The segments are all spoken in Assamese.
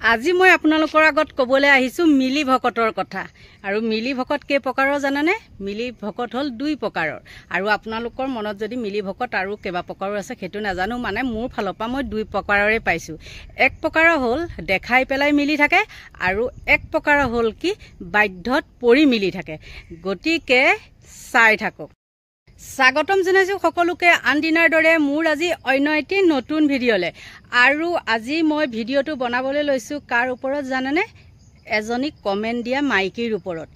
আজি মই আপোনালোকৰ আগত ক'বলৈ আহিছো মিলি ভকতৰ কথা। আৰু মিলি ভকত কেই প্ৰকাৰৰ জানেনে? মিলি ভকত হ'ল দুই প্ৰকাৰৰ। আৰু আপোনালোকৰ মনত যদি মিলি ভকত আৰু কেইবা প্ৰকাৰৰ আছে সেইটো নাজানো, মানে মোৰ ফালৰ পৰা মই দুই প্ৰকাৰৰে পাইছো। এক প্ৰকাৰৰ হ'ল দেখাই পেলাই মিলি থাকে, আৰু এক প্ৰকাৰৰ হ'ল কি বাধ্যত পৰি মিলি থাকে। গতিকে চাই থাকক। স্বাগতম জনাইছো সকলোকে আন দিনাৰ দৰে মোৰ আজি অন্য এটি নতুন ভিডিঅ'লে। আৰু আজি মই ভিডিঅ'টো বনাবলৈ লৈছো কাৰ ওপৰত জানেনে? এজনী কমেণ্ট দিয়া মাইকীৰ ওপৰত।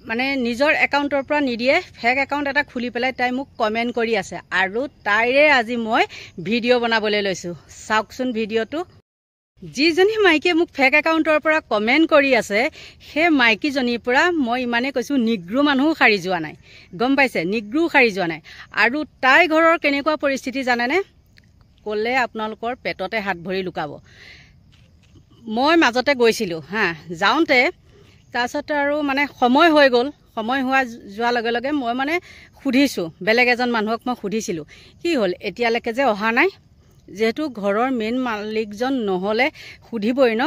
মানে নিজৰ একাউণ্টৰ পৰা নিদিয়ে, ফেক একাউণ্ট এটা খুলি পেলাই তাই মোক কমেণ্ট কৰি আছে, আৰু তাইৰে আজি মই ভিডিঅ' বনাবলৈ লৈছো। চাওকচোন ভিডিঅ'টো। যিজনী মাইকীয়ে মোক ফেক একাউণ্টৰ পৰা কমেণ্ট কৰি আছে, সেই মাইকীজনীৰ পৰা মই ইমানেই কৈছোঁ, নিগ্ৰো মানুহো সাৰি যোৱা নাই। গম পাইছে? নিগ্ৰোও সাৰি যোৱা নাই। আৰু তাই ঘৰৰ কেনেকুৱা পৰিস্থিতি জানেনে? ক'লে আপোনালোকৰ পেটতে হাত ভৰি লুকাব। মই মাজতে গৈছিলোঁ যাওঁতে তাৰপিছত আৰু মানে সময় হৈ গ'ল। সময় যোৱাৰ লগে লগে মই মানে সুধিছোঁ, বেলেগ এজন মানুহক মই সুধিছিলোঁ, কি হ'ল এতিয়ালৈকে যে অহা নাই? যিহেতু ঘৰৰ মেইন মালিকজন নহ'লে সুধিবই ন,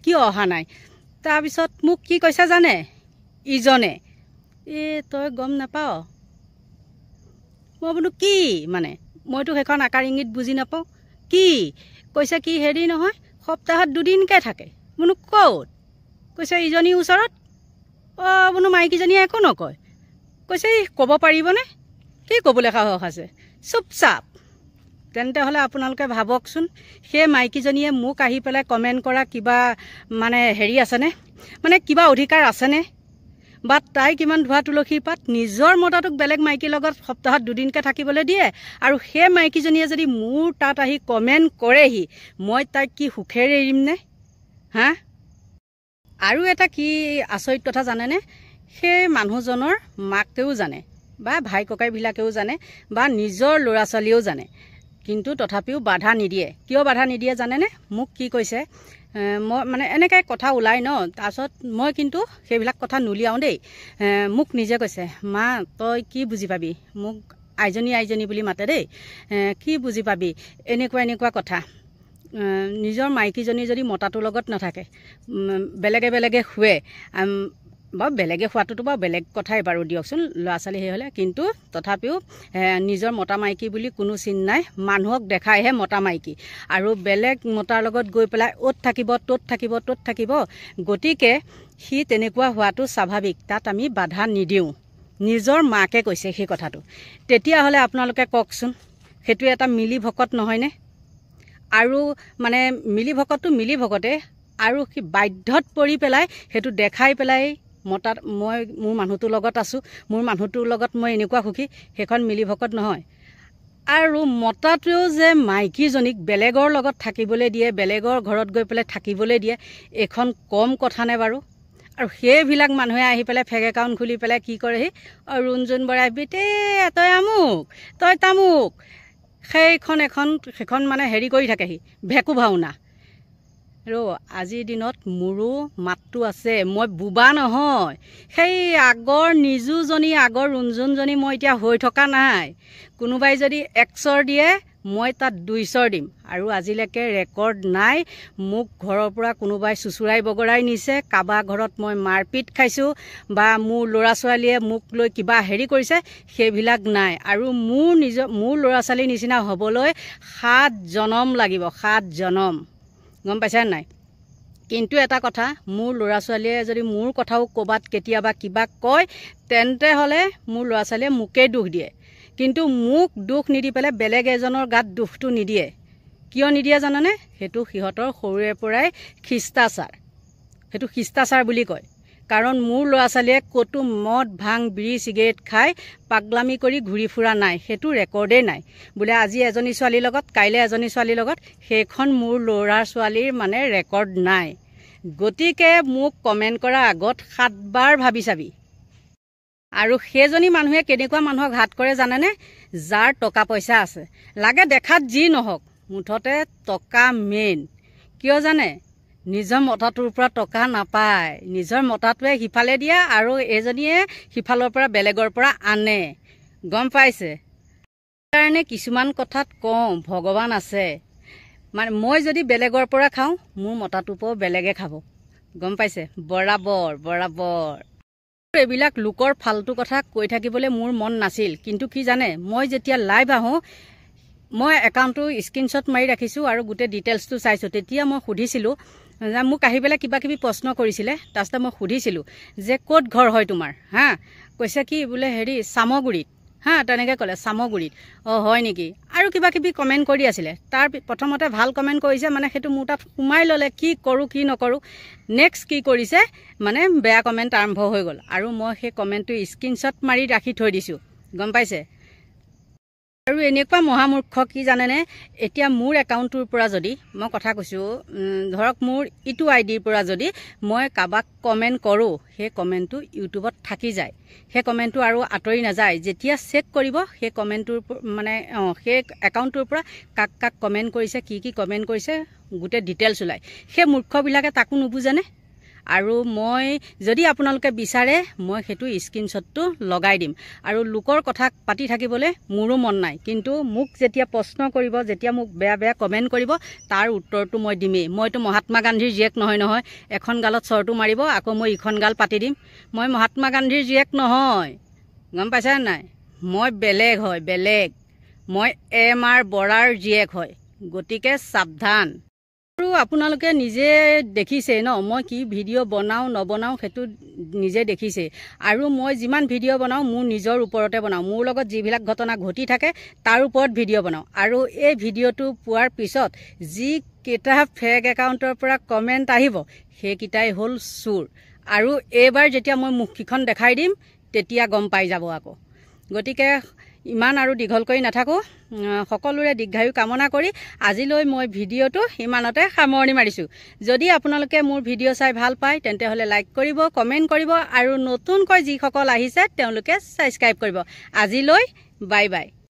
কিয় অহা নাই? তাৰপিছত মোক কি কৈছে জানে ইজনে? তই গম নাপাৱ? মই বোলো কি মানে, মইতো সেইখন আকাৰ ইংগিত বুজি নাপাওঁ। কি কৈছে? কি হেৰি নহয়, সপ্তাহত 2 দিনকৈ থাকে। বোলো ক'ত? কৈছে ইজনীৰ ওচৰত। বোলো মাইকীজনীয়ে একো নকয়। কৈছে ক'ব পাৰিবনে? কি ক'বলৈ সাহস আছে? চুপচাপ। তেন্তে হ'লে আপোনালোকে ভাবকচোন, সেই মাইকীজনীয়ে মোক আহি পেলাই কমেণ্ট কৰা কিবা মানে হেৰি আছেনে? মানে কিবা অধিকাৰ আছেনে? বা তাই কিমান ধোৱা তুলসীৰ পাত, নিজৰ মতাটোক বেলেগ মাইকীৰ লগত সপ্তাহত 2 দিনকৈ থাকিবলৈ দিয়ে। আৰু সেই মাইকীজনীয়ে যদি মোৰ তাত আহি কমেণ্ট কৰেহি, মই তাইক কি সুখেৰে এৰিমনে? আৰু এটা কি আচৰিত কথা জানেনে? সেই মানুহজনৰ মাকেও জানে, বা ভাই ককাইবিলাকেও জানে, বা নিজৰ ল'ৰা ছোৱালীয়েও জানে, কিন্তু তথাপিও বাধা নিদিয়ে। কিয় বাধা নিদিয়ে জানেনে? মোক কি কৈছে, মই মানে এনেকৈ কথা ওলাই ন, তাৰপিছত মই কিন্তু সেইবিলাক কথা নুলিয়াওঁ দেই। মোক নিজে কৈছে, মা তই কি বুজি পাবি? মোক আইজনী বুলি মাতে দেই। কি বুজি পাবি এনেকুৱা কথা? নিজৰ মাইকীজনী যদি মতাটোৰ লগত নাথাকে, বেলেগে শুৱে, বাৰু বেলেগে খোৱাটোতো বাৰু বেলেগ কথাই বাৰু, দিয়কচোন, ল'ৰা ছোৱালী সেই হ'লে, কিন্তু তথাপিও নিজৰ মতা মাইকী বুলি কোনো চিন নাই। মানুহক দেখাইহে মতা মাইকী, আৰু বেলেগ মতাৰ লগত গৈ পেলাই অ'ত থাকিব ত'ত থাকিব। গতিকে সি তেনেকুৱা হোৱাটো স্বাভাৱিক, তাত আমি বাধা নিদিওঁ। নিজৰ মাকে কৈছে সেই কথাটো। তেতিয়াহ'লে আপোনালোকে কওকচোন, সেইটো এটা মিলি ভকত নহয়নে? আৰু মানে মিলি ভকতটো মিলি ভকতে, আৰু সি বাধ্যত পৰি পেলাই সেইটো দেখাই পেলাই মতাত মই মোৰ মানুহটোৰ লগত আছোঁ, মোৰ মানুহটোৰ লগত মই এনেকুৱা সুখী, সেইখন মিলি ভকত নহয়। আৰু মতাটোৱেও যে মাইকীজনীক বেলেগৰ লগত থাকিবলৈ দিয়ে, বেলেগৰ ঘৰত গৈ পেলাই থাকিবলৈ দিয়ে, এইখন কম কথা নে বাৰু? আৰু সেইবিলাক মানুহে আহি পেলাই ফেক একাউণ্ট খুলি পেলাই কি কৰেহি, ৰুণজুন বৰাই বিতে তই আমুক তই তামুক, সেইখন মানে হেৰি কৰি থাকেহি, ভেকু ভাওনা। আজিৰ দিনত মোৰো মাতটো আছে, মই বোবা নহয়। সেই আগৰ নিজুজনী, আগৰ ৰুণজুনজনী মই এতিয়া হৈ থকা নাই। কোনোবাই যদি 100 দিয়ে, মই তাত 200 দিম। আৰু আজিলৈকে ৰেকৰ্ড নাই মোক ঘৰৰ পৰা কোনোবাই চুচুৰাই বগৰাই নিছে, কাৰোবাৰ ঘৰত মই মাৰপিট খাইছোঁ, বা মোৰ ল'ৰা ছোৱালীয়ে মোক লৈ কিবা হেৰি কৰিছে, সেইবিলাক নাই। আৰু মোৰ ল'ৰা ছোৱালীৰ নিচিনা হ'বলৈ 7 জনম লাগিব, 7 জনম। গম পাইছে নাই? কিন্তু এটা কথা, মোৰ ল'ৰা ছোৱালীয়ে যদি মোৰ কথাও ক'ৰবাত কেতিয়াবা কিবা কয়, তেন্তে হ'লে মোৰ ল'ৰা ছোৱালীয়ে মোকেই দুখ দিয়ে। কিন্তু মোক দুখ নিদি পেলাই বেলেগ এজনৰ গাত দুখটো নিদিয়ে। কিয় নিদিয়ে জানানে? সেইটো সিহঁতৰ সৰুৰে পৰাই শিষ্টাচাৰ। সেইটো শিষ্টাচাৰ বুলি কয়। কাৰণ মোৰ ল'ৰা ছোৱালীয়ে ক'তো মদ ভাং বিড়ি চিগাৰেট খাই পাগলামি কৰি ঘূৰি ফুৰা নাই, সেইটো ৰেকৰ্ডেই নাই। বোলে আজি এজনী ছোৱালীৰ লগত, কাইলৈ এজনী ছোৱালীৰ লগত, সেইখন মোৰ ল'ৰা ছোৱালীৰ মানে ৰেকৰ্ড নাই। গতিকে মোক কমেণ্ট কৰাৰ আগত 7 বাৰ ভাবি চাবি। আৰু সেইজনী মানুহে কেনেকুৱা মানুহক হাত কৰে জানেনে? যাৰ টকা পইচা আছে, লাগে দেখাত যি নহওক, মুঠতে টকা মেইন। কিয় জানে? নিজৰ মতাটোৰ পৰা টকা নাপায়, নিজৰ মতাটোৱে সিফালে দিয়ে, আৰু এজনীয়ে সিফালৰ পৰা বেলেগৰ পৰা আনে। গম পাইছে? সেইকাৰণে কিছুমান কথাত কওঁ ভগৱান আছে। মানে মই যদি বেলেগৰ পৰা খাওঁ মোৰ মতাটোপো বেলেগে খাব গম পাইছে বৰাবৰ বৰাবৰ এইবিলাক লোকৰ ফালতু কথা কৈ থাকিবলৈ মোৰ মন নাছিল কিন্তু কি জানে মই যেতিয়া লাইভ আহোঁ মই একাউণ্টটো স্ক্ৰীনশ্বট মাৰি ৰাখিছোঁ আৰু গোটেই ডিটেইলছটো চাইছোঁ তেতিয়া মই সুধিছিলোঁ মোক আহি পেলাই কিবা কিবি প্ৰশ্ন কৰিছিলে তাৰপিছতে মই সুধিছিলোঁ যে ক'ত ঘৰ হয় তোমাৰ হা কৈছে কি বোলে হেৰি চামগুৰিত হা তেনেকৈ ক'লে চামগুৰিত হয় নেকি আৰু কিবা কিবি কমেণ্ট কৰি আছিলে তাৰ প্ৰথমতে ভাল কমেণ্ট কৰিছে মানে সেইটো মোৰ তাত সোমাই ল'লে কি কৰোঁ কি নকৰোঁ নেক্সট কি কৰিছে মানে বেয়া কমেণ্ট আৰম্ভ হৈ গ'ল আৰু মই সেই কমেণ্টটো স্ক্ৰীনশ্বট মাৰি ৰাখি থৈ দিছোঁ গম পাইছে আৰু এনেকুৱা মহামূৰ্খ কি জানেনে এতিয়া মোৰ একাউণ্টটোৰ পৰা যদি মই কথা কৈছোঁ ধৰক মোৰ ইটো আইডিৰ পৰা যদি মই কাৰোবাক কমেণ্ট কৰোঁ সেই কমেণ্টটো ইউটিউবত থাকি যায় সেই কমেণ্টটো আৰু আঁতৰি নাযায় যেতিয়া চেক কৰিব সেই কমেণ্টটোৰ মানে সেই একাউণ্টটোৰ পৰা কাক কাক কমেণ্ট কৰিছে কি কমেণ্ট কৰিছে গোটেই ডিটেইলছ ওলায় সেই মূৰ্খবিলাকে তাকো নুবুজেনে আৰু মই যদি আপোনালোকে বিচাৰে মই সেইটো স্ক্ৰীনশ্বটটো লগাই দিম আৰু লোকৰ কথা পাতি থাকিবলৈ মোৰো মন নাই কিন্তু মোক যেতিয়া প্ৰশ্ন কৰিব যেতিয়া মোক বেয়া বেয়া কমেণ্ট কৰিব তাৰ উত্তৰটো মই দিমেই মইতো মহাত্মা গান্ধীৰ জীয়েক নহয় এখন গালত চৰটো মাৰিব আকৌ মই ইখন গাল পাতি দিম মই মহাত্মা গান্ধীৰ জীয়েক নহয় গম পাইছে নাই মই বেলেগ হয় বেলেগ মই MR বৰাৰ জীয়েক হয় গতিকে সাৱধান আৰু আপোনালোকে নিজে দেখিছে ন মই কি ভিডিঅ' বনাওঁ নবনাওঁ সেইটো নিজে দেখিছে আৰু মই যিমান ভিডিঅ' বনাওঁ মোৰ নিজৰ ওপৰতে বনাওঁ মোৰ লগত যিবিলাক ঘটনা ঘটি থাকে তাৰ ওপৰত ভিডিঅ' বনাওঁ আৰু এই ভিডিঅ'টো পোৱাৰ পিছত যিকেইটা ফেক একাউণ্টৰ পৰা কমেণ্ট আহিব সেইকেইটাই হ'ল চোৰ আৰু এইবাৰ যেতিয়া মই মুখকেইখন দেখাই দিম তেতিয়া গম পাই যাব আকৌ গতিকে ইমান আৰু দীঘল কৰি নাথাকোঁ সকলোৰে দীৰ্ঘায়ু কামনা কৰি আজিলৈ মই ভিডিঅ'টো ইমানতে সামৰণি মাৰিছোঁ যদি আপোনালোকে মোৰ ভিডিঅ' চাই ভাল পায় তেন্তে হ'লে লাইক কৰিব কমেণ্ট কৰিব আৰু নতুনকৈ যিসকল আহিছে তেওঁলোকে ছাবস্ক্ৰাইব কৰিব আজিলৈ বাই বাই